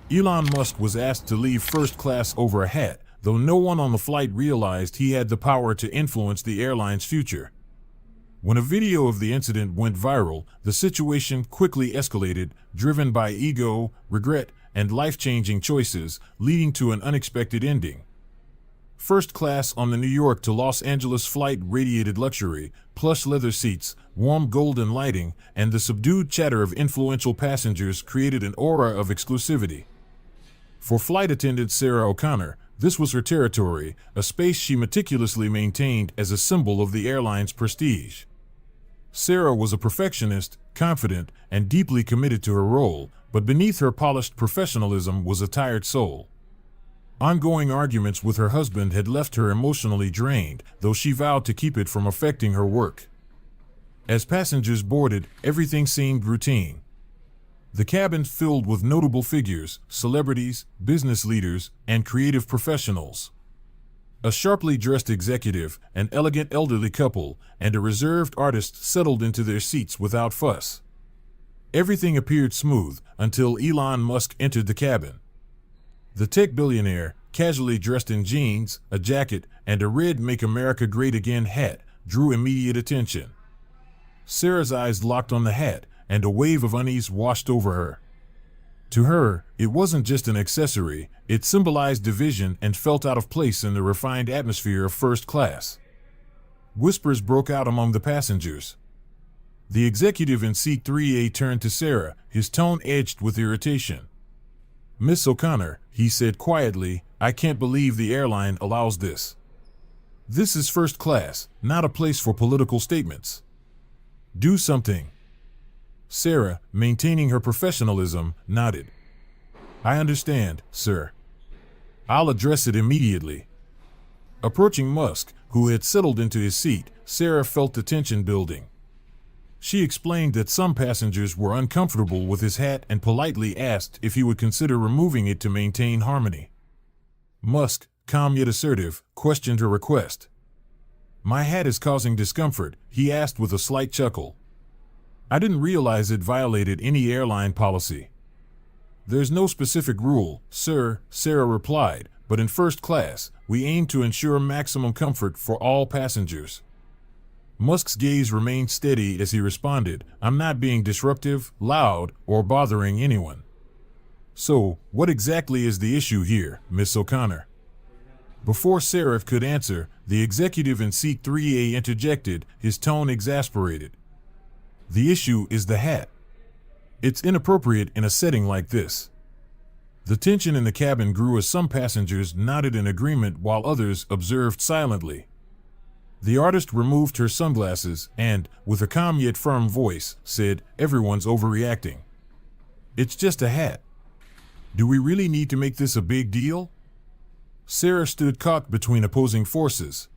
Elon Musk was asked to leave first class over a hat, though no one on the flight realized he had the power to influence the airline's future. When a video of the incident went viral, the situation quickly escalated, driven by ego, regret, and life-changing choices, leading to an unexpected ending. First class on the New York to Los Angeles flight radiated luxury, plush leather seats, warm golden lighting, and the subdued chatter of influential passengers created an aura of exclusivity. For flight attendant Sarah O'Connor, this was her territory, a space she meticulously maintained as a symbol of the airline's prestige. Sarah was a perfectionist, confident, and deeply committed to her role, but beneath her polished professionalism was a tired soul. Ongoing arguments with her husband had left her emotionally drained, though she vowed to keep it from affecting her work. As passengers boarded, everything seemed routine. The cabin filled with notable figures, celebrities, business leaders, and creative professionals. A sharply dressed executive, an elegant elderly couple, and a reserved artist settled into their seats without fuss. Everything appeared smooth until Elon Musk entered the cabin. The tech billionaire, casually dressed in jeans, a jacket, and a red "Make America Great Again" hat, drew immediate attention. Sarah's eyes locked on the hat, and a wave of unease washed over her. To her, it wasn't just an accessory, it symbolized division and felt out of place in the refined atmosphere of first class. Whispers broke out among the passengers. The executive in seat 3A turned to Sarah, his tone edged with irritation. "Miss O'Connor," he said quietly, "I can't believe the airline allows this. This is first class, not a place for political statements. Do something." Sarah, maintaining her professionalism, nodded. "I understand, sir. I'll address it immediately." Approaching Musk, who had settled into his seat, Sarah felt the tension building. She explained that some passengers were uncomfortable with his hat and politely asked if he would consider removing it to maintain harmony. Musk, calm yet assertive, questioned her request. "My hat is causing discomfort," he asked with a slight chuckle. "I didn't realize it violated any airline policy." "There's no specific rule, sir," Sarah replied, "but in first class, we aim to ensure maximum comfort for all passengers." Musk's gaze remained steady as he responded, "I'm not being disruptive, loud, or bothering anyone." "So, what exactly is the issue here, Miss O'Connor?" Before Sarah could answer, the executive in seat 3A interjected, his tone exasperated. "The issue is the hat. It's inappropriate in a setting like this." The tension in the cabin grew as some passengers nodded in agreement while others observed silently. The artist removed her sunglasses and, with a calm yet firm voice, said, "Everyone's overreacting. It's just a hat. Do we really need to make this a big deal?" Sarah stood caught between opposing forces.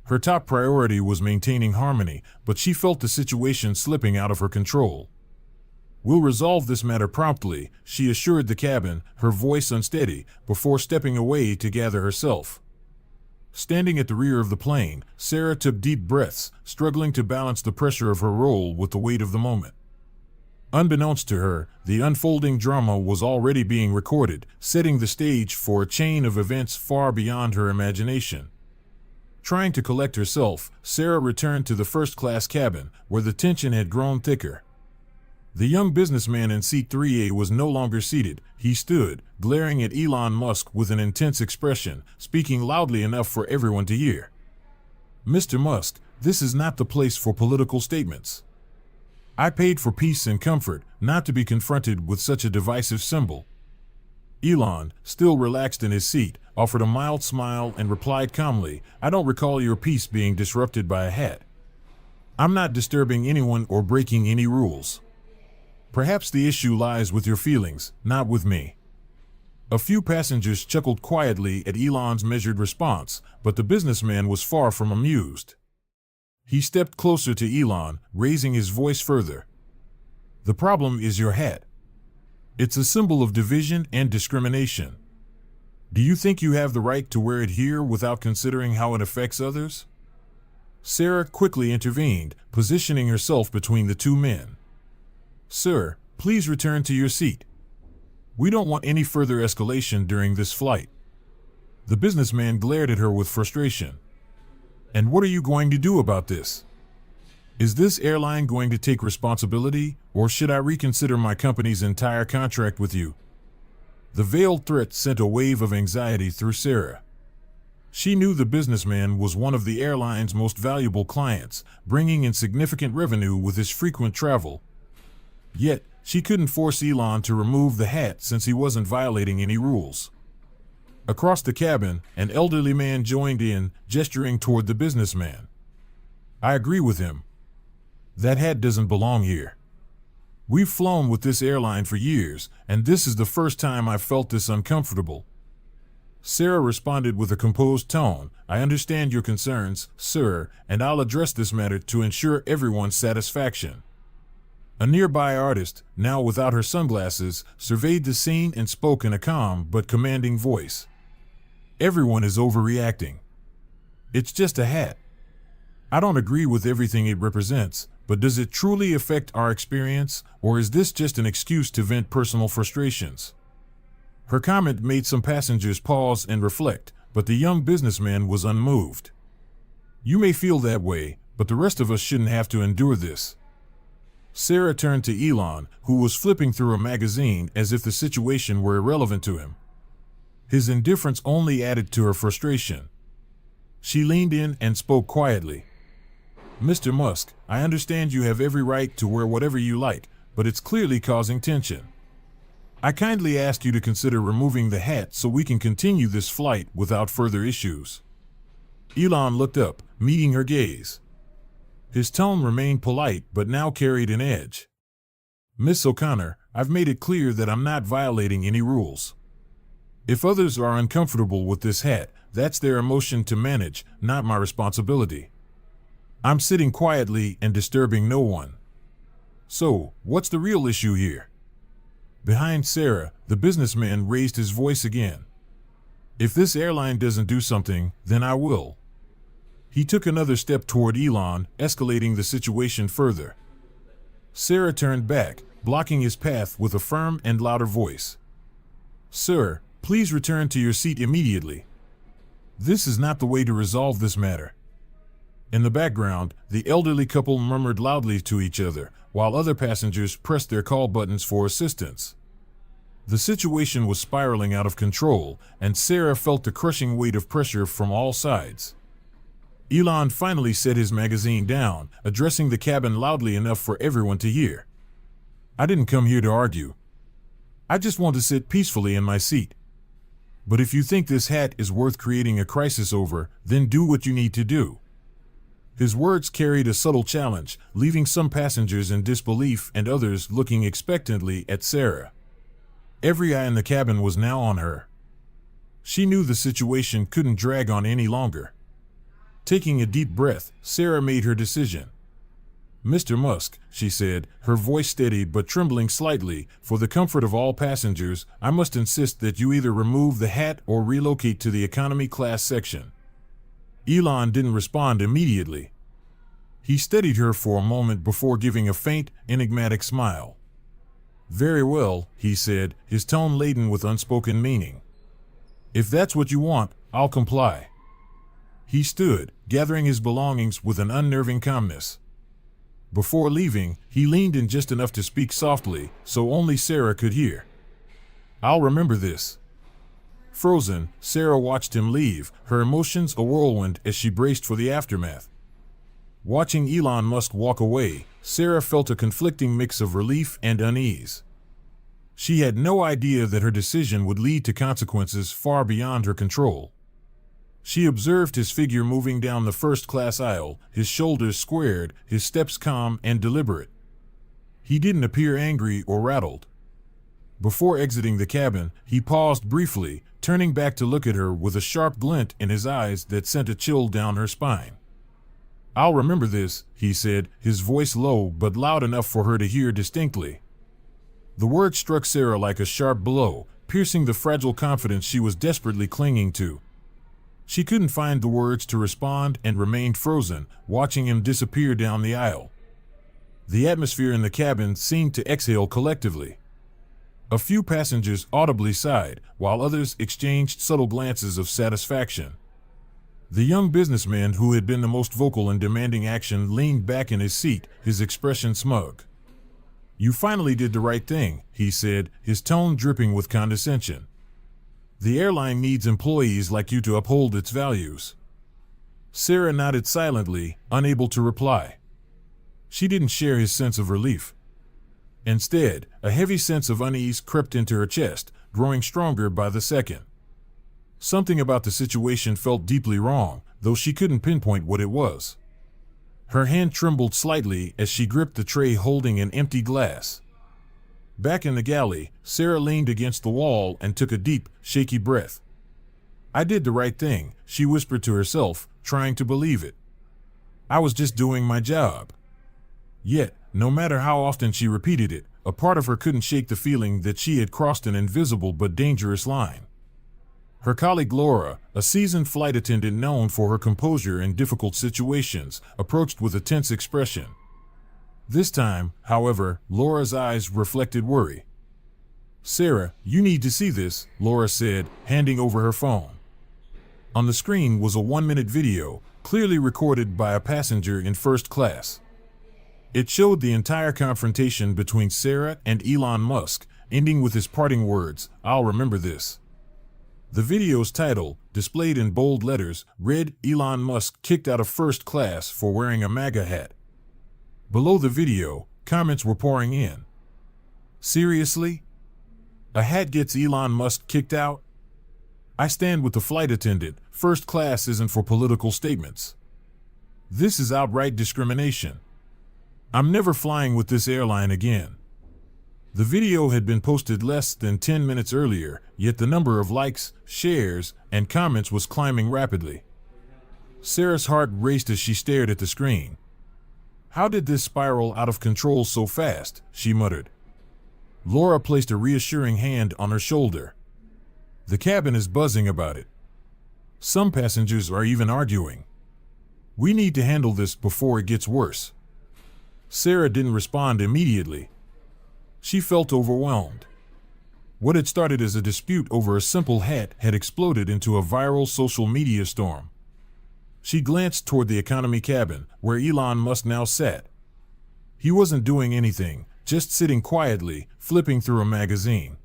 Her top priority was maintaining harmony, but she felt the situation slipping out of her control. "We'll resolve this matter promptly," she assured the cabin, her voice unsteady, before stepping away to gather herself. Standing at the rear of the plane, Sarah took deep breaths, struggling to balance the pressure of her role with the weight of the moment. Unbeknownst to her, the unfolding drama was already being recorded, setting the stage for a chain of events far beyond her imagination. Trying to collect herself, Sarah returned to the first-class cabin, where the tension had grown thicker. The young businessman in seat 3A was no longer seated. He stood, glaring at Elon Musk with an intense expression, speaking loudly enough for everyone to hear. "Mr. Musk, this is not the place for political statements. I paid for peace and comfort, not to be confronted with such a divisive symbol." Elon, still relaxed in his seat, offered a mild smile and replied calmly, "I don't recall your peace being disrupted by a hat. I'm not disturbing anyone or breaking any rules. Perhaps the issue lies with your feelings, not with me." A few passengers chuckled quietly at Elon's measured response, but the businessman was far from amused. He stepped closer to Elon, raising his voice further. "The problem is your hat. It's a symbol of division and discrimination. Do you think you have the right to wear it here without considering how it affects others?" Sarah quickly intervened, positioning herself between the two men. "Sir, please return to your seat." We don't want any further escalation during this flight." The businessman glared at her with frustration. "And what are you going to do about this? Is this airline going to take responsibility, or should I reconsider my company's entire contract with you?" The veiled threat sent a wave of anxiety through Sarah. She knew the businessman was one of the airline's most valuable clients, bringing in significant revenue with his frequent travel. Yet, she couldn't force Elon to remove the hat since he wasn't violating any rules. Across the cabin, an elderly man joined in, gesturing toward the businessman. "I agree with him. That hat doesn't belong here. We've flown with this airline for years, and this is the first time I've felt this uncomfortable." Sarah responded with a composed tone. "I understand your concerns, sir, and I'll address this matter to ensure everyone's satisfaction." A nearby artist, now without her sunglasses, surveyed the scene and spoke in a calm but commanding voice. "Everyone is overreacting. It's just a hat. I don't agree with everything it represents, but does it truly affect our experience, or is this just an excuse to vent personal frustrations?" Her comment made some passengers pause and reflect, but the young businessman was unmoved. "You may feel that way, but the rest of us shouldn't have to endure this." Sarah turned to Elon, who was flipping through a magazine as if the situation were irrelevant to him. His indifference only added to her frustration. She leaned in and spoke quietly. "Mr. Musk, I understand you have every right to wear whatever you like, but it's clearly causing tension. I kindly ask you to consider removing the hat so we can continue this flight without further issues." Elon looked up, meeting her gaze. His tone remained polite but now carried an edge. "Miss O'Connor, I've made it clear that I'm not violating any rules. If others are uncomfortable with this hat, that's their emotion to manage, not my responsibility. I'm sitting quietly and disturbing no one. So, what's the real issue here?" Behind Sarah, the businessman raised his voice again. "If this airline doesn't do something, then I will." He took another step toward Elon, escalating the situation further. Sarah turned back, blocking his path with a firm and louder voice. "Sir, please return to your seat immediately. This is not the way to resolve this matter." In the background, the elderly couple murmured loudly to each other, while other passengers pressed their call buttons for assistance. The situation was spiraling out of control, and Sarah felt the crushing weight of pressure from all sides. Elon finally set his magazine down, addressing the cabin loudly enough for everyone to hear. "I didn't come here to argue. I just want to sit peacefully in my seat. But if you think this hat is worth creating a crisis over, then do what you need to do." His words carried a subtle challenge, leaving some passengers in disbelief and others looking expectantly at Sarah. Every eye in the cabin was now on her. She knew the situation couldn't drag on any longer. Taking a deep breath, Sarah made her decision. "Mr. Musk," she said, her voice steady but trembling slightly, "for the comfort of all passengers, I must insist that you either remove the hat or relocate to the economy class section." Elon didn't respond immediately. He studied her for a moment before giving a faint, enigmatic smile. "Very well," he said, his tone laden with unspoken meaning. "If that's what you want, I'll comply." He stood, gathering his belongings with an unnerving calmness. Before leaving, he leaned in just enough to speak softly, so only Sarah could hear. "I'll remember this." Frozen, Sarah watched him leave, her emotions a whirlwind as she braced for the aftermath. Watching Elon Musk walk away, Sarah felt a conflicting mix of relief and unease. She had no idea that her decision would lead to consequences far beyond her control. She observed his figure moving down the first-class aisle, his shoulders squared, his steps calm and deliberate. He didn't appear angry or rattled. Before exiting the cabin, he paused briefly, turning back to look at her with a sharp glint in his eyes that sent a chill down her spine. "I'll remember this," he said, his voice low but loud enough for her to hear distinctly. The word struck Sarah like a sharp blow, piercing the fragile confidence she was desperately clinging to. She couldn't find the words to respond and remained frozen, watching him disappear down the aisle. The atmosphere in the cabin seemed to exhale collectively. A few passengers audibly sighed, while others exchanged subtle glances of satisfaction. The young businessman who had been the most vocal in demanding action leaned back in his seat, his expression smug. "You finally did the right thing," he said, his tone dripping with condescension. "The airline needs employees like you to uphold its values." Sarah nodded silently, unable to reply. She didn't share his sense of relief. Instead, a heavy sense of unease crept into her chest, growing stronger by the second. Something about the situation felt deeply wrong, though she couldn't pinpoint what it was. Her hand trembled slightly as she gripped the tray holding an empty glass. Back in the galley, Sarah leaned against the wall and took a deep, shaky breath. "I did the right thing," she whispered to herself, trying to believe it. "I was just doing my job." Yet, no matter how often she repeated it, a part of her couldn't shake the feeling that she had crossed an invisible but dangerous line. Her colleague Laura, a seasoned flight attendant known for her composure in difficult situations, approached with a tense expression. This time, however, Laura's eyes reflected worry. "Sarah, you need to see this," Laura said, handing over her phone. On the screen was a 1-minute video, clearly recorded by a passenger in first class. It showed the entire confrontation between Sarah and Elon Musk, ending with his parting words, "I'll remember this." The video's title, displayed in bold letters, read, "Elon Musk kicked out of first class for wearing a MAGA hat." Below the video, comments were pouring in. "Seriously? A hat gets Elon Musk kicked out? I stand with the flight attendant. First class isn't for political statements. This is outright discrimination. I'm never flying with this airline again." The video had been posted less than 10 minutes earlier, yet the number of likes, shares, and comments was climbing rapidly. Sarah's heart raced as she stared at the screen. "How did this spiral out of control so fast?" she muttered. Laura placed a reassuring hand on her shoulder. "The cabin is buzzing about it. Some passengers are even arguing. We need to handle this before it gets worse." Sarah didn't respond immediately. She felt overwhelmed. What had started as a dispute over a simple hat had exploded into a viral social media storm. She glanced toward the economy cabin, where Elon Musk now sat. He wasn't doing anything, just sitting quietly, flipping through a magazine.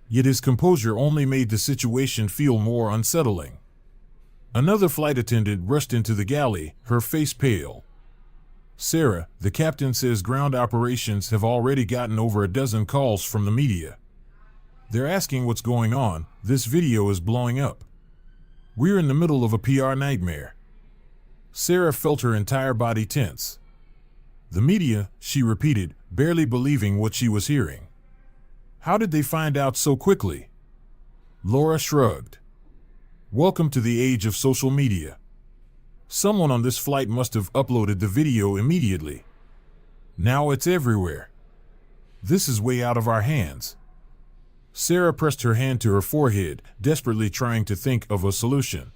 Yet his composure only made the situation feel more unsettling. Another flight attendant rushed into the galley, her face pale. "Sarah, the captain says ground operations have already gotten over a dozen calls from the media. They're asking what's going on. This video is blowing up. We're in the middle of a PR nightmare." Sarah felt her entire body tense. "The media," she repeated, barely believing what she was hearing. "How did they find out so quickly?" Laura shrugged. "Welcome to the age of social media. Someone on this flight must have uploaded the video immediately. Now it's everywhere. This is way out of our hands." Sarah pressed her hand to her forehead, desperately trying to think of a solution.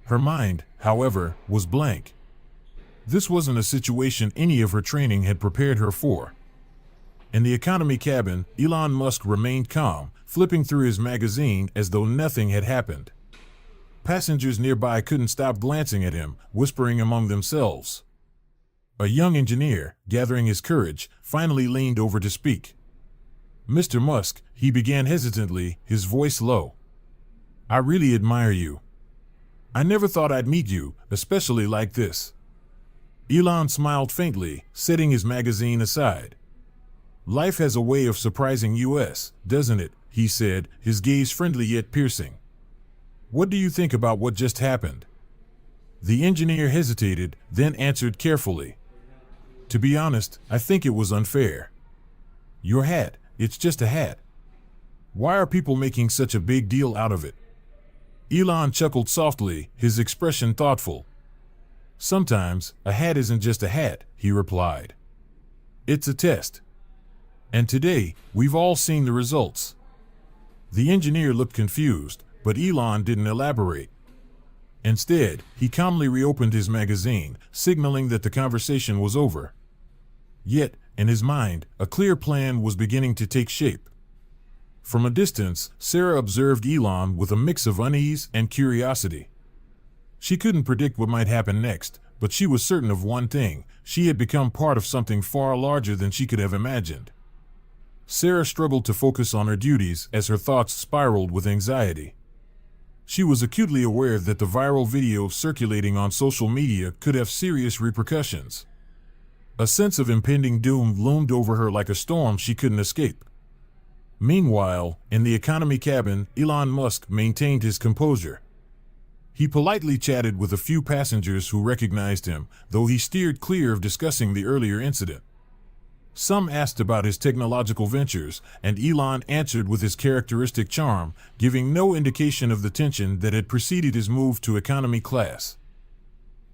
Her mind, however, was blank. This wasn't a situation any of her training had prepared her for. In the economy cabin, Elon Musk remained calm, flipping through his magazine as though nothing had happened. Passengers nearby couldn't stop glancing at him, whispering among themselves. A young engineer, gathering his courage, finally leaned over to speak. "Mr. Musk," he began hesitantly, his voice low. "I really admire you. I never thought I'd meet you, especially like this." Elon smiled faintly, setting his magazine aside. "Life has a way of surprising us, doesn't it?" he said, his gaze friendly yet piercing. "What do you think about what just happened?" The engineer hesitated, then answered carefully. "To be honest, I think it was unfair. Your hat, it's just a hat. Why are people making such a big deal out of it?" Elon chuckled softly, his expression thoughtful. "Sometimes, a hat isn't just a hat," he replied. "It's a test. And today, we've all seen the results." The engineer looked confused, but Elon didn't elaborate. Instead, he calmly reopened his magazine, signaling that the conversation was over. Yet, in his mind, a clear plan was beginning to take shape. From a distance, Sarah observed Elon with a mix of unease and curiosity. She couldn't predict what might happen next, but she was certain of one thing: she had become part of something far larger than she could have imagined. Sarah struggled to focus on her duties as her thoughts spiraled with anxiety. She was acutely aware that the viral video circulating on social media could have serious repercussions. A sense of impending doom loomed over her like a storm she couldn't escape. Meanwhile, in the economy cabin, Elon Musk maintained his composure. He politely chatted with a few passengers who recognized him, though he steered clear of discussing the earlier incident. Some asked about his technological ventures, and Elon answered with his characteristic charm, giving no indication of the tension that had preceded his move to economy class.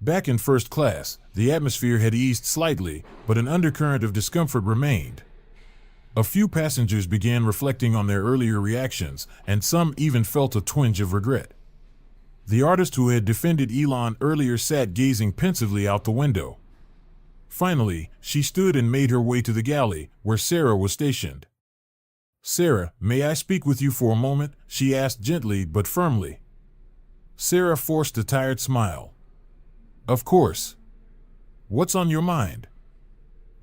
Back in first class, the atmosphere had eased slightly, but an undercurrent of discomfort remained. A few passengers began reflecting on their earlier reactions, and some even felt a twinge of regret. The artist who had defended Elon earlier sat gazing pensively out the window. Finally, she stood and made her way to the galley, where Sarah was stationed. "Sarah, may I speak with you for a moment?" she asked gently but firmly. Sarah forced a tired smile. "Of course. What's on your mind?"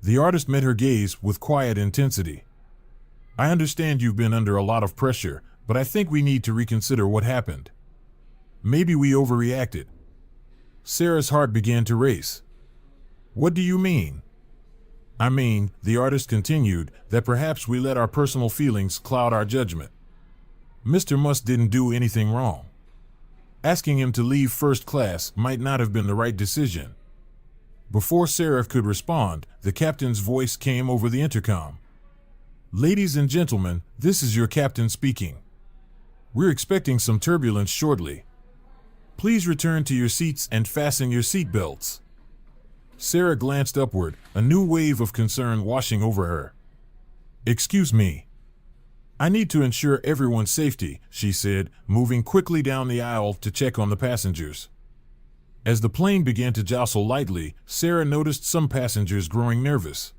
The artist met her gaze with quiet intensity. "I understand you've been under a lot of pressure, but I think we need to reconsider what happened. Maybe we overreacted." Sarah's heart began to race. "What do you mean?" "I mean," the artist continued, "that perhaps we let our personal feelings cloud our judgment. Mr. Musk didn't do anything wrong. Asking him to leave first class might not have been the right decision." Before Sarah could respond, the captain's voice came over the intercom. "Ladies and gentlemen, this is your captain speaking. We're expecting some turbulence shortly. Please return to your seats and fasten your seat belts." Sarah glanced upward, a new wave of concern washing over her. "Excuse me. I need to ensure everyone's safety," she said, moving quickly down the aisle to check on the passengers. As the plane began to jostle lightly, Sarah noticed some passengers growing nervous.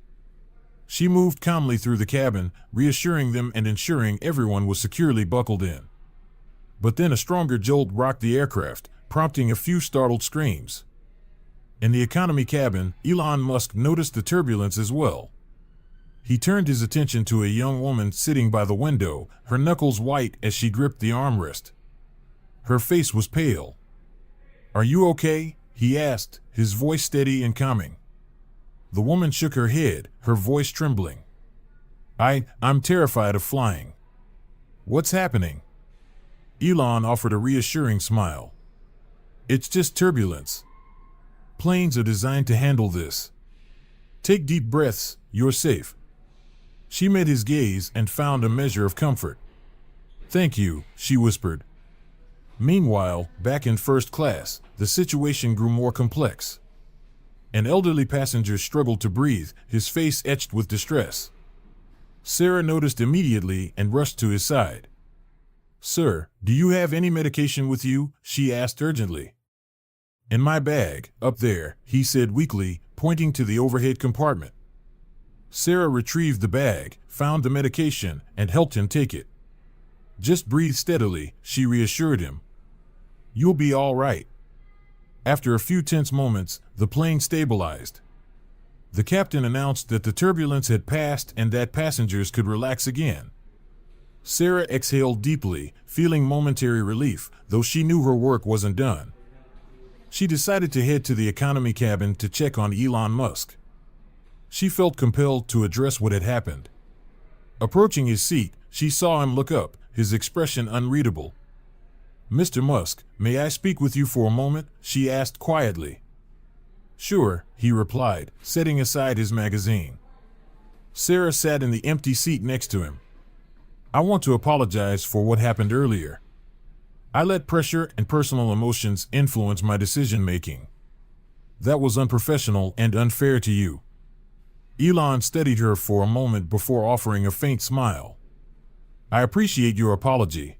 She moved calmly through the cabin, reassuring them and ensuring everyone was securely buckled in. But then a stronger jolt rocked the aircraft, prompting a few startled screams. In the economy cabin, Elon Musk noticed the turbulence as well. He turned his attention to a young woman sitting by the window, her knuckles white as she gripped the armrest. Her face was pale. "Are you okay?" he asked, his voice steady and calming. The woman shook her head, her voice trembling. I'm terrified of flying." "What's happening?" Elon offered a reassuring smile. "It's just turbulence. Planes are designed to handle this. Take deep breaths, you're safe." She met his gaze and found a measure of comfort. "Thank you," she whispered. Meanwhile, back in first class, the situation grew more complex. An elderly passenger struggled to breathe, his face etched with distress. Sarah noticed immediately and rushed to his side. "Sir, do you have any medication with you?" she asked urgently. "In my bag, up there," he said weakly, pointing to the overhead compartment. Sarah retrieved the bag, found the medication, and helped him take it. "Just breathe steadily," she reassured him. "You'll be all right." After a few tense moments, the plane stabilized. The captain announced that the turbulence had passed and that passengers could relax again. Sarah exhaled deeply, feeling momentary relief, though she knew her work wasn't done. She decided to head to the economy cabin to check on Elon Musk. She felt compelled to address what had happened. Approaching his seat, she saw him look up, his expression unreadable. "Mr. Musk, may I speak with you for a moment?" she asked quietly. "Sure," he replied, setting aside his magazine. Sarah sat in the empty seat next to him. "I want to apologize for what happened earlier. I let pressure and personal emotions influence my decision-making. That was unprofessional and unfair to you." Elon studied her for a moment before offering a faint smile. "I appreciate your apology.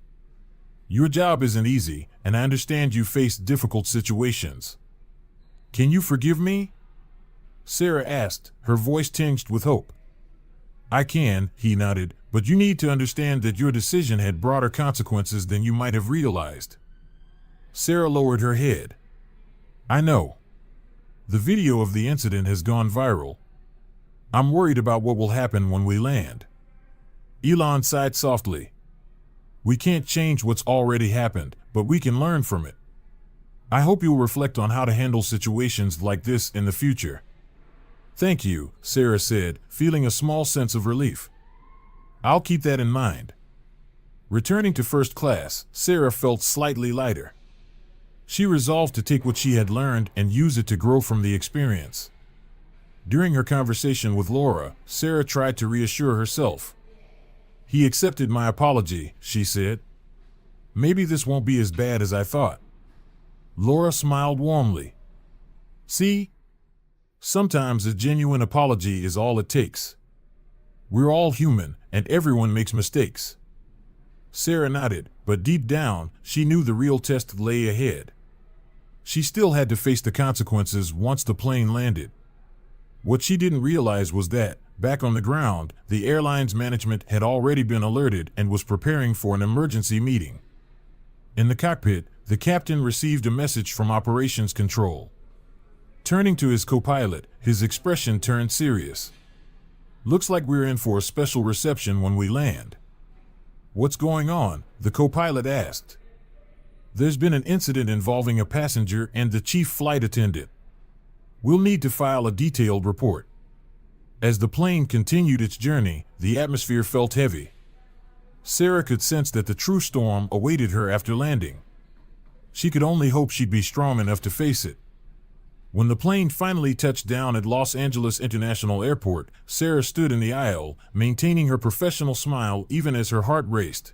Your job isn't easy, and I understand you face difficult situations. Can you forgive me?" Sarah asked, her voice tinged with hope. "I can," he nodded, But you need to understand that your decision had broader consequences than you might have realized. Sarah lowered her head. I know. The video of the incident has gone viral. I'm worried about what will happen when we land. Elon sighed softly. We can't change what's already happened, but we can learn from it. I hope you'll reflect on how to handle situations like this in the future. Thank you, Sarah said, feeling a small sense of relief. I'll keep that in mind. Returning to first class, Sarah felt slightly lighter. She resolved to take what she had learned and use it to grow from the experience. During her conversation with Laura, Sarah tried to reassure herself. He accepted my apology, she said. Maybe this won't be as bad as I thought. Laura smiled warmly. See? Sometimes a genuine apology is all it takes. We're all human, and everyone makes mistakes. Sarah nodded, but deep down, she knew the real test lay ahead. She still had to face the consequences once the plane landed. What she didn't realize was that, back on the ground, the airline's management had already been alerted and was preparing for an emergency meeting. In the cockpit, the captain received a message from operations control. Turning to his co-pilot, his expression turned serious. Looks like we're in for a special reception when we land. What's going on? The co-pilot asked. There's been an incident involving a passenger and the chief flight attendant. We'll need to file a detailed report. As the plane continued its journey, the atmosphere felt heavy. Sarah could sense that the true storm awaited her after landing. She could only hope she'd be strong enough to face it. When the plane finally touched down at Los Angeles International Airport, Sarah stood in the aisle, maintaining her professional smile even as her heart raced.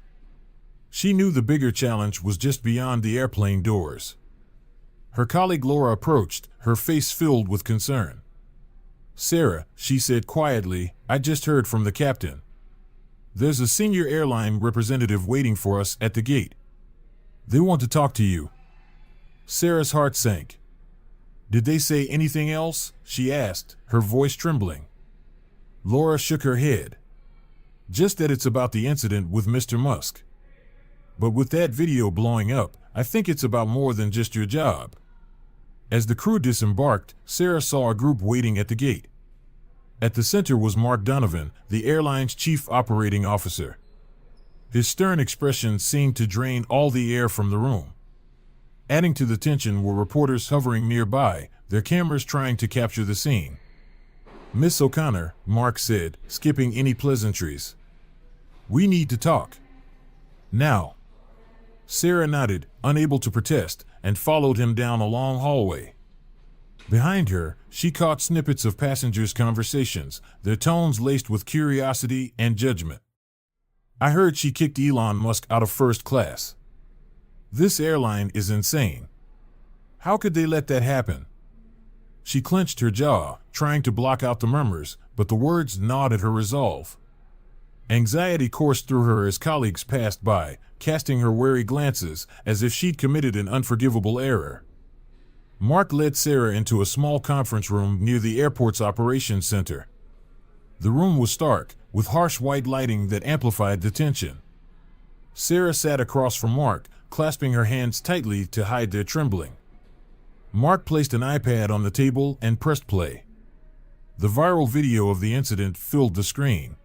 She knew the bigger challenge was just beyond the airplane doors. Her colleague Laura approached, her face filled with concern. Sarah, she said quietly, I just heard from the captain. There's a senior airline representative waiting for us at the gate. They want to talk to you. Sarah's heart sank. Did they say anything else? She asked, her voice trembling. Laura shook her head. Just that it's about the incident with Mr. Musk. But with that video blowing up, I think it's about more than just your job. As the crew disembarked, Sarah saw a group waiting at the gate. At the center was Mark Donovan, the airline's chief operating officer. His stern expression seemed to drain all the air from the room. Adding to the tension were reporters hovering nearby, their cameras trying to capture the scene. Miss O'Connor, Mark said, skipping any pleasantries. We need to talk. Now. Sarah nodded, unable to protest, and followed him down a long hallway. Behind her, she caught snippets of passengers' conversations, their tones laced with curiosity and judgment. I heard she kicked Elon Musk out of first class. This airline is insane. How could they let that happen? She clenched her jaw, trying to block out the murmurs, but the words gnawed at her resolve. Anxiety coursed through her as colleagues passed by, casting her wary glances as if she'd committed an unforgivable error. Mark led Sarah into a small conference room near the airport's operations center. The room was stark, with harsh white lighting that amplified the tension. Sarah sat across from Mark, clasping her hands tightly to hide their trembling. Mark placed an iPad on the table and pressed play. The viral video of the incident filled the screen.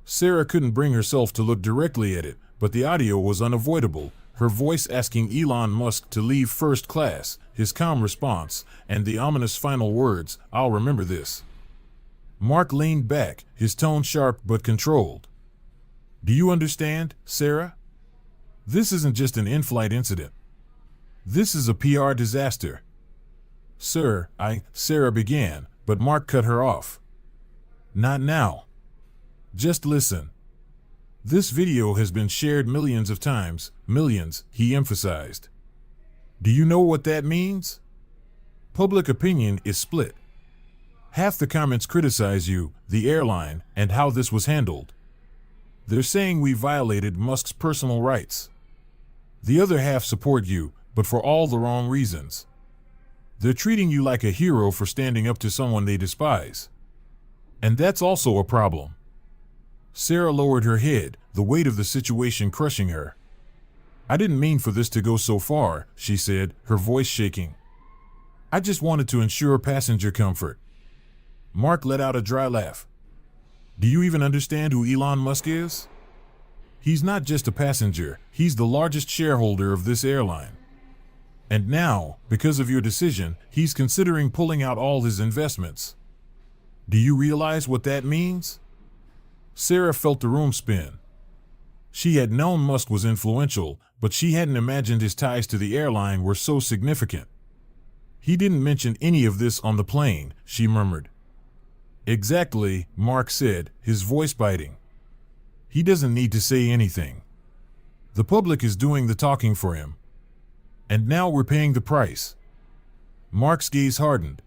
Sarah couldn't bring herself to look directly at it, but the audio was unavoidable, her voice asking Elon Musk to leave first class, his calm response, and the ominous final words, I'll remember this. Mark leaned back, his tone sharp but controlled. Do you understand, Sarah? This isn't just an in-flight incident. This is a PR disaster. Sir, Sarah began, but Mark cut her off. Not now. Just listen. This video has been shared millions of times, millions, he emphasized. Do you know what that means? Public opinion is split. Half the comments criticize you, the airline, and how this was handled. They're saying we violated Musk's personal rights. The other half support you, but for all the wrong reasons. They're treating you like a hero for standing up to someone they despise. And that's also a problem. Sarah lowered her head, the weight of the situation crushing her. "I didn't mean for this to go so far," she said, her voice shaking. "I just wanted to ensure passenger comfort." Mark let out a dry laugh. "Do you even understand who Elon Musk is? He's not just a passenger, he's the largest shareholder of this airline. And now, because of your decision, he's considering pulling out all his investments. Do you realize what that means?" Sarah felt the room spin. She had known Musk was influential, but she hadn't imagined his ties to the airline were so significant. "He didn't mention any of this on the plane," she murmured. "Exactly," Mark said, his voice biting. "He doesn't need to say anything. The public is doing the talking for him. And now we're paying the price." Mark's gaze hardened.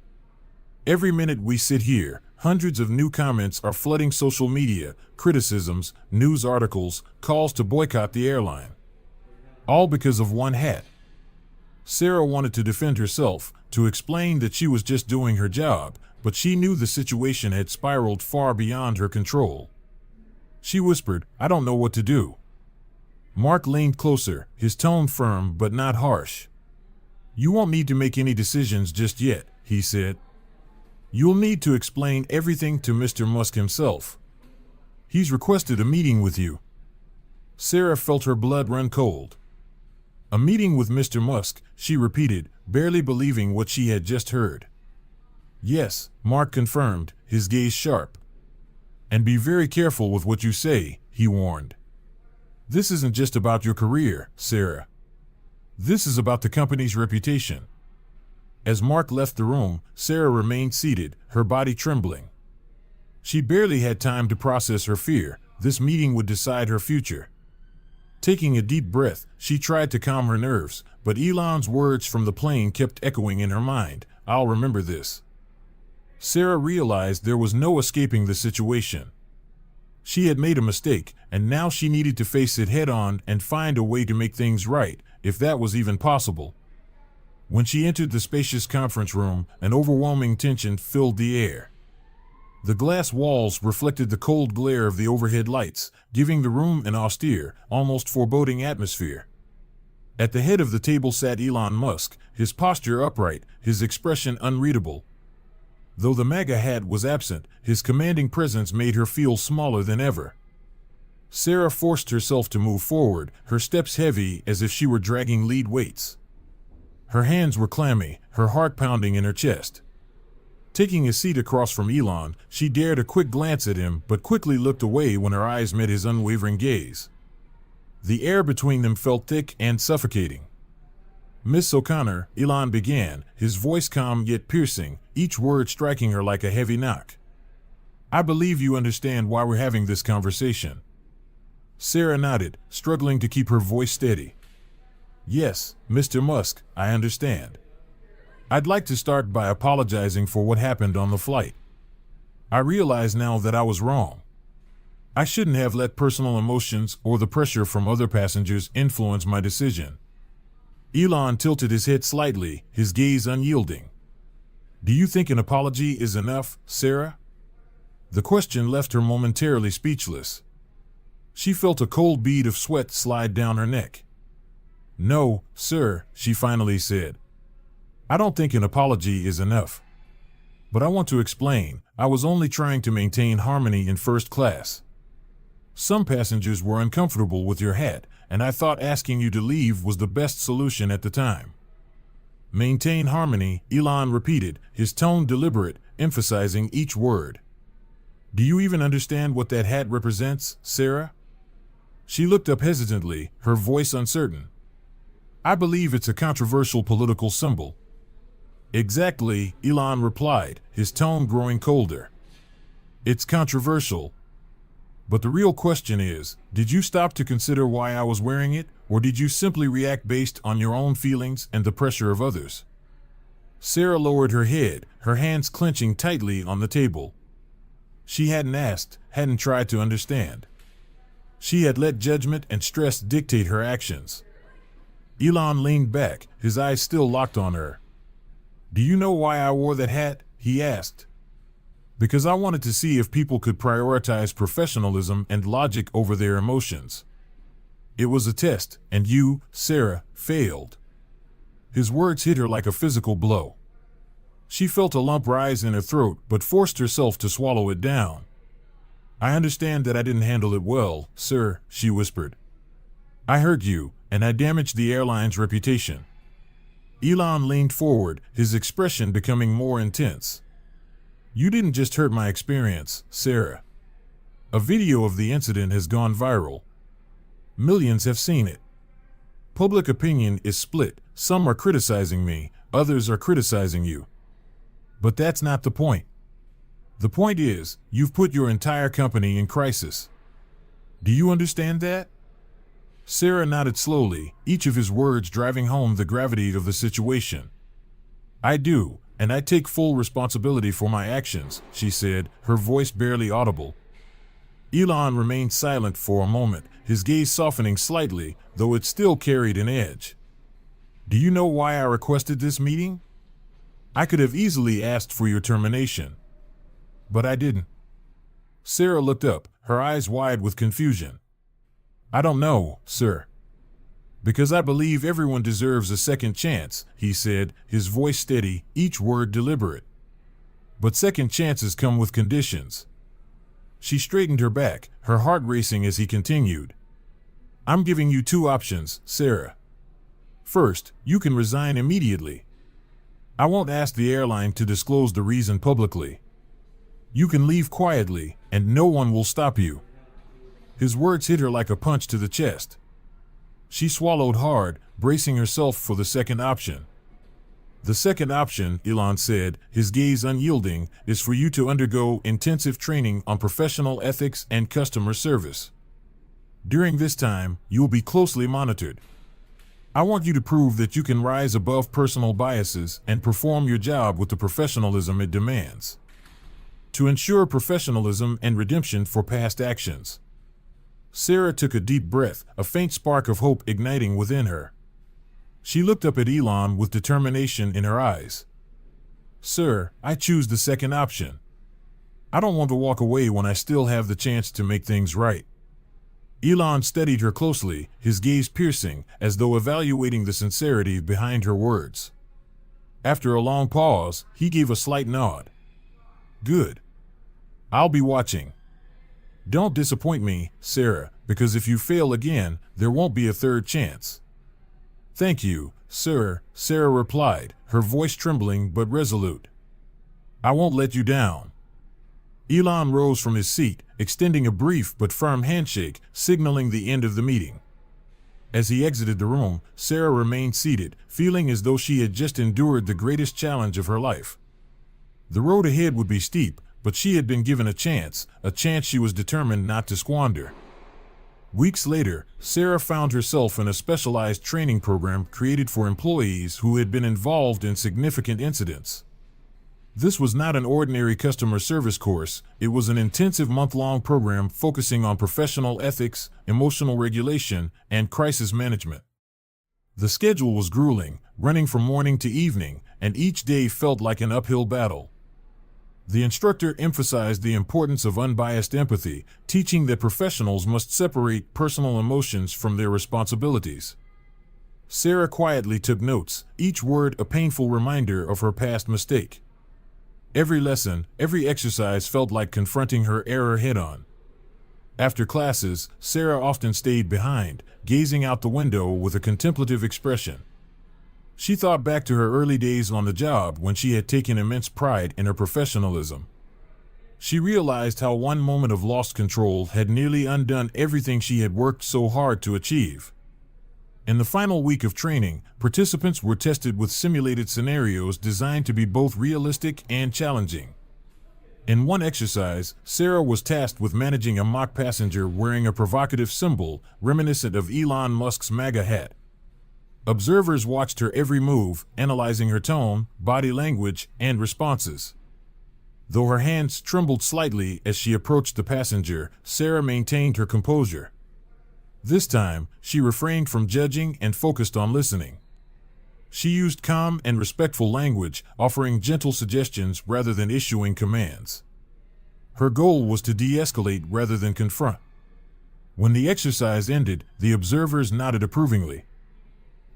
"Every minute we sit here, hundreds of new comments are flooding social media, criticisms, news articles, calls to boycott the airline. All because of one hat." Sarah wanted to defend herself, to explain that she was just doing her job, but she knew the situation had spiraled far beyond her control. She whispered, "I don't know what to do." Mark leaned closer, his tone firm but not harsh. "You won't need to make any decisions just yet," he said. "You'll need to explain everything to Mr. Musk himself. He's requested a meeting with you." Sarah felt her blood run cold. "A meeting with Mr. Musk," she repeated, barely believing what she had just heard. "Yes," Mark confirmed, his gaze sharp. "And be very careful with what you say," he warned. "This isn't just about your career, Sarah. This is about the company's reputation." As Mark left the room, Sarah remained seated, her body trembling. She barely had time to process her fear. This meeting would decide her future. Taking a deep breath, she tried to calm her nerves, but Elon's words from the plane kept echoing in her mind. "I'll remember this." Sarah realized there was no escaping the situation. She had made a mistake, and now she needed to face it head-on and find a way to make things right, if that was even possible. When she entered the spacious conference room, an overwhelming tension filled the air. The glass walls reflected the cold glare of the overhead lights, giving the room an austere, almost foreboding atmosphere. At the head of the table sat Elon Musk, his posture upright, his expression unreadable. Though the MAGA hat was absent, his commanding presence made her feel smaller than ever. Sarah forced herself to move forward, her steps heavy as if she were dragging lead weights. Her hands were clammy, her heart pounding in her chest. Taking a seat across from Elon, she dared a quick glance at him but quickly looked away when her eyes met his unwavering gaze. The air between them felt thick and suffocating. "Miss O'Connor," Elon began, his voice calm yet piercing, each word striking her like a heavy knock. "I believe you understand why we're having this conversation." Sarah nodded, struggling to keep her voice steady. "Yes, Mr. Musk, I understand. I'd like to start by apologizing for what happened on the flight. I realize now that I was wrong. I shouldn't have let personal emotions or the pressure from other passengers influence my decision." Elon tilted his head slightly, his gaze unyielding. "Do you think an apology is enough, Sarah?" The question left her momentarily speechless. She felt a cold bead of sweat slide down her neck. "No, sir," she finally said. "I don't think an apology is enough. But I want to explain, I was only trying to maintain harmony in first class. Some passengers were uncomfortable with your hat, and I thought asking you to leave was the best solution at the time." "Maintain harmony," Elon repeated, his tone deliberate, emphasizing each word. "Do you even understand what that hat represents, Sarah?" She looked up hesitantly, her voice uncertain. "I believe it's a controversial political symbol." "Exactly," Elon replied, his tone growing colder. "It's controversial. But the real question is, did you stop to consider why I was wearing it, or did you simply react based on your own feelings and the pressure of others?" Sarah lowered her head, her hands clenching tightly on the table. She hadn't asked, hadn't tried to understand. She had let judgment and stress dictate her actions. Elon leaned back, his eyes still locked on her. "Do you know why I wore that hat?" he asked. Because I wanted to see if people could prioritize professionalism and logic over their emotions. It was a test, and you, Sarah, failed." His words hit her like a physical blow. She felt a lump rise in her throat but forced herself to swallow it down. "I understand that I didn't handle it well, sir," she whispered. "I hurt you, and I damaged the airline's reputation." Elon leaned forward, his expression becoming more intense. "You didn't just hurt my experience, Sarah. A video of the incident has gone viral. Millions have seen it. Public opinion is split. Some are criticizing me, others are criticizing you. But that's not the point. The point is, you've put your entire company in crisis. Do you understand that?" Sarah nodded slowly, each of his words driving home the gravity of the situation. "I do, and I take full responsibility for my actions," she said, her voice barely audible. Elon remained silent for a moment, his gaze softening slightly, though it still carried an edge. "Do you know why I requested this meeting? I could have easily asked for your termination. But I didn't." Sarah looked up, her eyes wide with confusion. "I don't know, sir. Because I believe everyone deserves a second chance," he said, his voice steady, each word deliberate. "But second chances come with conditions." She straightened her back, her heart racing as he continued. "I'm giving you two options, Sarah. First, you can resign immediately. I won't ask the airline to disclose the reason publicly. You can leave quietly, and no one will stop you." His words hit her like a punch to the chest. She swallowed hard, bracing herself for the second option. "The second option," Elon said, his gaze unyielding, "is for you to undergo intensive training on professional ethics and customer service. During this time, you will be closely monitored. I want you to prove that you can rise above personal biases and perform your job with the professionalism it demands. To ensure professionalism and redemption for past actions." Sarah took a deep breath, a faint spark of hope igniting within her. She looked up at Elon with determination in her eyes. "Sir, I choose the second option. I don't want to walk away when I still have the chance to make things right." Elon studied her closely, his gaze piercing, as though evaluating the sincerity behind her words. After a long pause, he gave a slight nod. "Good. I'll be watching. Don't disappoint me, Sarah, because if you fail again, there won't be a third chance." "Thank you, sir," Sarah replied, her voice trembling but resolute. "I won't let you down." Elon rose from his seat, extending a brief but firm handshake, signaling the end of the meeting. As he exited the room, Sarah remained seated, feeling as though she had just endured the greatest challenge of her life. The road ahead would be steep, but she had been given a chance she was determined not to squander. Weeks later, Sarah found herself in a specialized training program created for employees who had been involved in significant incidents. This was not an ordinary customer service course, it was an intensive month-long program focusing on professional ethics, emotional regulation, and crisis management. The schedule was grueling, running from morning to evening, and each day felt like an uphill battle. The instructor emphasized the importance of unbiased empathy, teaching that professionals must separate personal emotions from their responsibilities. Sarah quietly took notes, each word a painful reminder of her past mistake. Every lesson, every exercise felt like confronting her error head-on. After classes, Sarah often stayed behind, gazing out the window with a contemplative expression. She thought back to her early days on the job when she had taken immense pride in her professionalism. She realized how one moment of lost control had nearly undone everything she had worked so hard to achieve. In the final week of training, participants were tested with simulated scenarios designed to be both realistic and challenging. In one exercise, Sarah was tasked with managing a mock passenger wearing a provocative symbol reminiscent of Elon Musk's MAGA hat. Observers watched her every move, analyzing her tone, body language, and responses. Though her hands trembled slightly as she approached the passenger, Sarah maintained her composure. This time, she refrained from judging and focused on listening. She used calm and respectful language, offering gentle suggestions rather than issuing commands. Her goal was to de-escalate rather than confront. When the exercise ended, the observers nodded approvingly.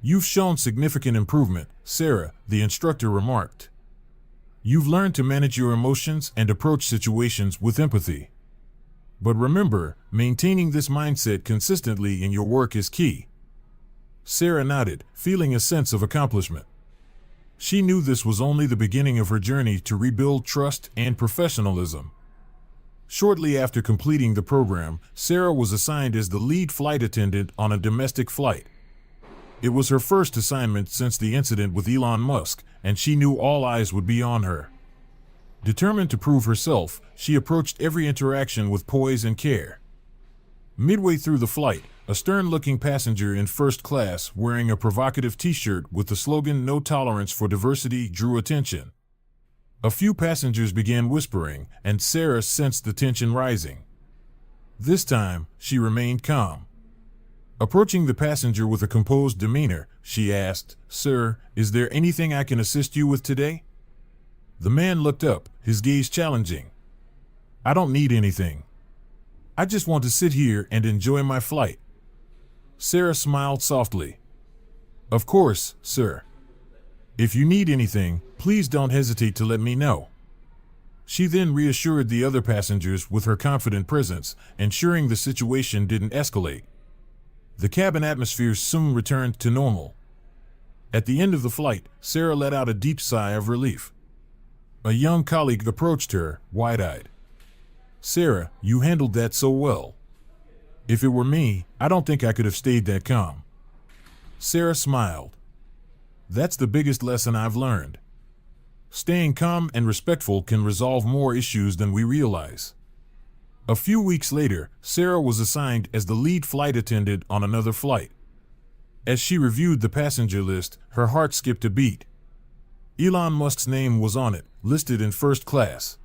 "You've shown significant improvement, Sarah," the instructor remarked. "You've learned to manage your emotions and approach situations with empathy. But remember, maintaining this mindset consistently in your work is key." Sarah nodded, feeling a sense of accomplishment. She knew this was only the beginning of her journey to rebuild trust and professionalism. Shortly after completing the program, Sarah was assigned as the lead flight attendant on a domestic flight. It was her first assignment since the incident with Elon Musk, and she knew all eyes would be on her. Determined to prove herself, she approached every interaction with poise and care. Midway through the flight, a stern-looking passenger in first class wearing a provocative t-shirt with the slogan "No Tolerance for Diversity" drew attention. A few passengers began whispering, and Sarah sensed the tension rising. This time, she remained calm. Approaching the passenger with a composed demeanor, she asked, "Sir, is there anything I can assist you with today?" The man looked up, his gaze challenging. "I don't need anything. I just want to sit here and enjoy my flight." Sarah smiled softly. "Of course, sir. If you need anything, please don't hesitate to let me know." She then reassured the other passengers with her confident presence, ensuring the situation didn't escalate. The cabin atmosphere soon returned to normal. At the end of the flight, Sarah let out a deep sigh of relief. A young colleague approached her, wide-eyed. "Sarah, you handled that so well. If it were me, I don't think I could have stayed that calm." Sarah smiled. "That's the biggest lesson I've learned. Staying calm and respectful can resolve more issues than we realize." A few weeks later, Sarah was assigned as the lead flight attendant on another flight. As she reviewed the passenger list, her heart skipped a beat. Elon Musk's name was on it, listed in first class.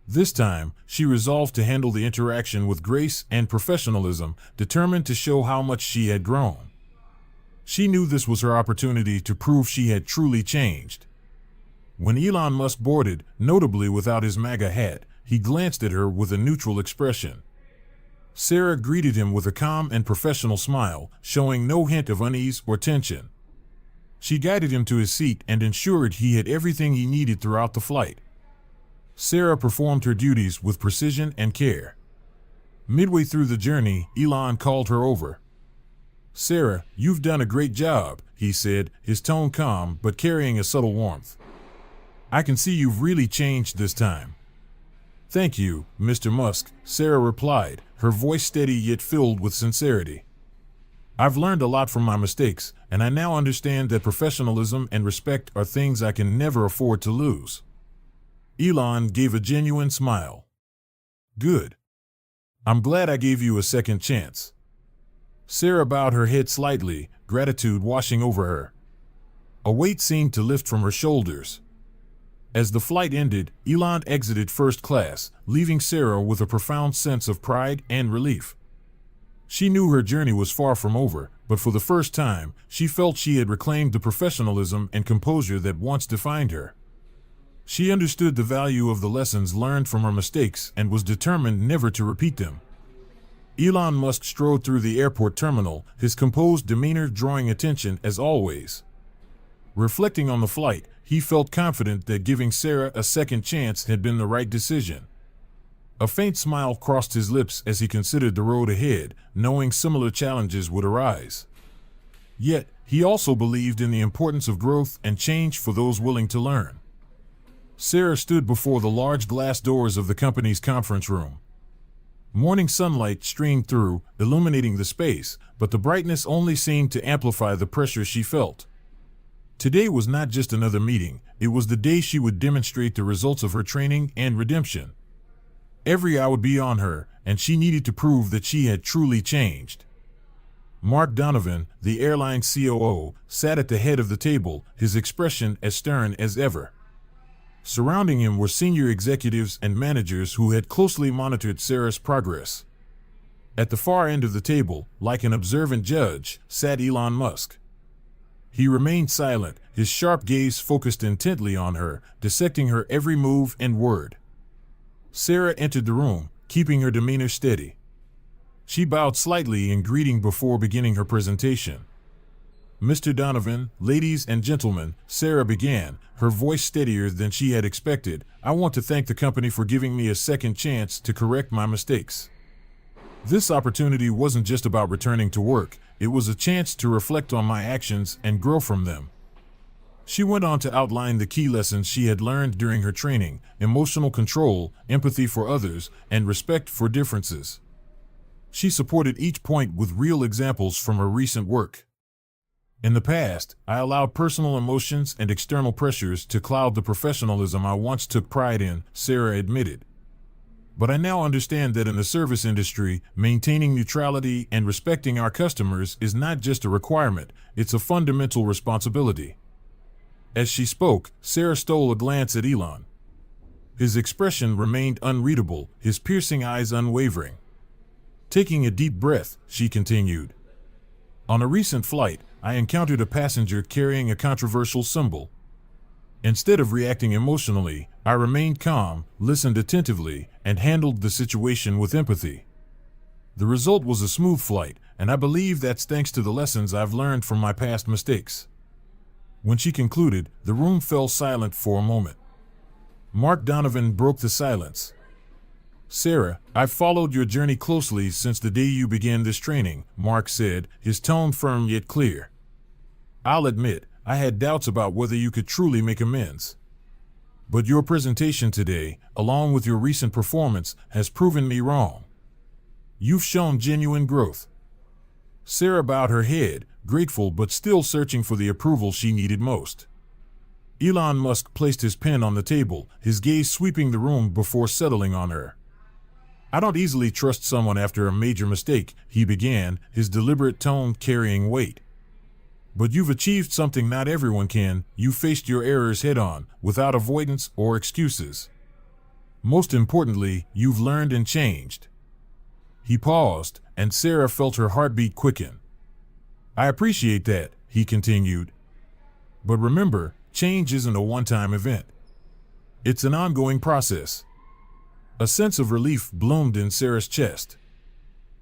This time, she resolved to handle the interaction with grace and professionalism, determined to show how much she had grown. She knew this was her opportunity to prove she had truly changed. When Elon Musk boarded, notably without his MAGA hat, he glanced at her with a neutral expression. Sarah greeted him with a calm and professional smile, showing no hint of unease or tension. She guided him to his seat and ensured he had everything he needed throughout the flight. Sarah performed her duties with precision and care. Midway through the journey, Elon called her over. "Sarah, you've done a great job," he said, his tone calm but carrying a subtle warmth. "I can see you've really changed this time." "Thank you, Mr. Musk," Sarah replied, her voice steady yet filled with sincerity. "I've learned a lot from my mistakes, and I now understand that professionalism and respect are things I can never afford to lose." Elon gave a genuine smile. "Good. I'm glad I gave you a second chance." Sarah bowed her head slightly, gratitude washing over her. A weight seemed to lift from her shoulders. As the flight ended, Elon exited first class, leaving Sarah with a profound sense of pride and relief. She knew her journey was far from over, but for the first time, she felt she had reclaimed the professionalism and composure that once defined her. She understood the value of the lessons learned from her mistakes and was determined never to repeat them. Elon Musk strode through the airport terminal, his composed demeanor drawing attention as always. Reflecting on the flight, he felt confident that giving Sarah a second chance had been the right decision. A faint smile crossed his lips as he considered the road ahead, knowing similar challenges would arise. Yet, he also believed in the importance of growth and change for those willing to learn. Sarah stood before the large glass doors of the company's conference room. Morning sunlight streamed through, illuminating the space, but the brightness only seemed to amplify the pressure she felt. Today was not just another meeting, it was the day she would demonstrate the results of her training and redemption. Every eye would be on her, and she needed to prove that she had truly changed. Mark Donovan, the airline COO, sat at the head of the table, his expression as stern as ever. Surrounding him were senior executives and managers who had closely monitored Sarah's progress. At the far end of the table, like an observant judge, sat Elon Musk. He remained silent, his sharp gaze focused intently on her, dissecting her every move and word. Sarah entered the room, keeping her demeanor steady. She bowed slightly in greeting before beginning her presentation. "Mr. Donovan, ladies and gentlemen," Sarah began, her voice steadier than she had expected, "I want to thank the company for giving me a second chance to correct my mistakes. This opportunity wasn't just about returning to work, it was a chance to reflect on my actions and grow from them." She went on to outline the key lessons she had learned during her training: emotional control, empathy for others, and respect for differences. She supported each point with real examples from her recent work. "In the past, I allowed personal emotions and external pressures to cloud the professionalism I once took pride in," Sarah admitted. "But I now understand that in the service industry, maintaining neutrality and respecting our customers is not just a requirement, it's a fundamental responsibility." As she spoke, Sarah stole a glance at Elon. His expression remained unreadable, his piercing eyes unwavering. Taking a deep breath, she continued, "On a recent flight, I encountered a passenger carrying a controversial symbol. Instead of reacting emotionally, I remained calm, listened attentively, and handled the situation with empathy. The result was a smooth flight, and I believe that's thanks to the lessons I've learned from my past mistakes." When she concluded, the room fell silent for a moment. Mark Donovan broke the silence. "Sarah, I've followed your journey closely since the day you began this training," Mark said, his tone firm yet clear. "I'll admit, I had doubts about whether you could truly make amends. But your presentation today, along with your recent performance, has proven me wrong. You've shown genuine growth." Sarah bowed her head, grateful but still searching for the approval she needed most. Elon Musk placed his pen on the table, his gaze sweeping the room before settling on her. "I don't easily trust someone after a major mistake," he began, his deliberate tone carrying weight. "But you've achieved something not everyone can. You faced your errors head-on, without avoidance or excuses. Most importantly, you've learned and changed." He paused, and Sarah felt her heartbeat quicken. "I appreciate that," he continued. "But remember, change isn't a one-time event. It's an ongoing process." A sense of relief bloomed in Sarah's chest.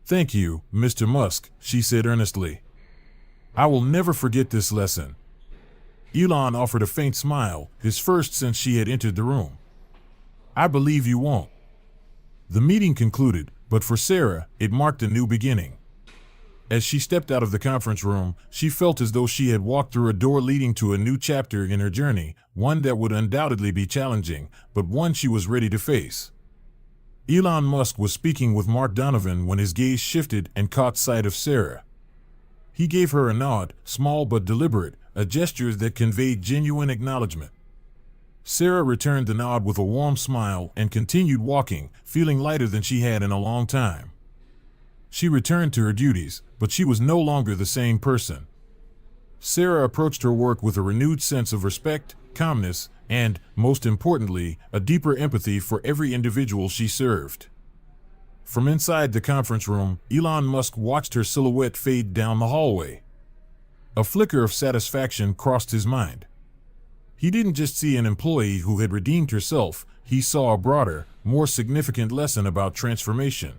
"Thank you, Mr. Musk," she said earnestly. "I will never forget this lesson." Elon offered a faint smile, his first since she had entered the room. "I believe you won't." The meeting concluded, but for Sarah, it marked a new beginning. As she stepped out of the conference room, she felt as though she had walked through a door leading to a new chapter in her journey, one that would undoubtedly be challenging, but one she was ready to face. Elon Musk was speaking with Mark Donovan when his gaze shifted and caught sight of Sarah. He gave her a nod, small but deliberate, a gesture that conveyed genuine acknowledgement. Sarah returned the nod with a warm smile and continued walking, feeling lighter than she had in a long time. She returned to her duties, but she was no longer the same person. Sarah approached her work with a renewed sense of respect, calmness, and, most importantly, a deeper empathy for every individual she served. From inside the conference room, Elon Musk watched her silhouette fade down the hallway. A flicker of satisfaction crossed his mind. He didn't just see an employee who had redeemed herself, he saw a broader, more significant lesson about transformation.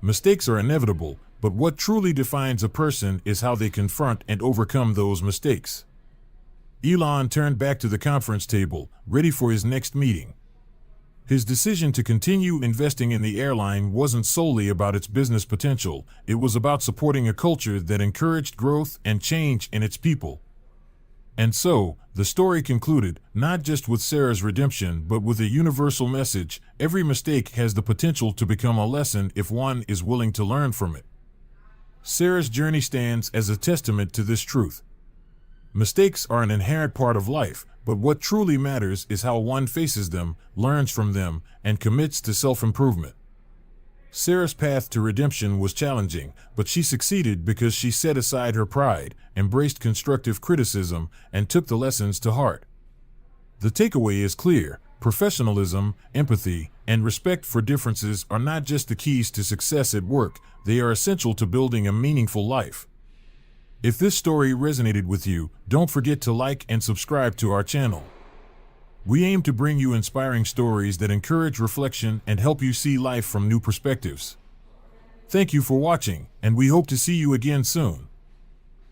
Mistakes are inevitable, but what truly defines a person is how they confront and overcome those mistakes. Elon turned back to the conference table, ready for his next meeting. His decision to continue investing in the airline wasn't solely about its business potential, it was about supporting a culture that encouraged growth and change in its people. And so, the story concluded, not just with Sarah's redemption, but with a universal message: every mistake has the potential to become a lesson if one is willing to learn from it. Sarah's journey stands as a testament to this truth. Mistakes are an inherent part of life, but what truly matters is how one faces them, learns from them, and commits to self-improvement. Sarah's path to redemption was challenging, but she succeeded because she set aside her pride, embraced constructive criticism, and took the lessons to heart. The takeaway is clear: professionalism, empathy, and respect for differences are not just the keys to success at work, they are essential to building a meaningful life. If this story resonated with you, don't forget to like and subscribe to our channel. We aim to bring you inspiring stories that encourage reflection and help you see life from new perspectives. Thank you for watching, and we hope to see you again soon.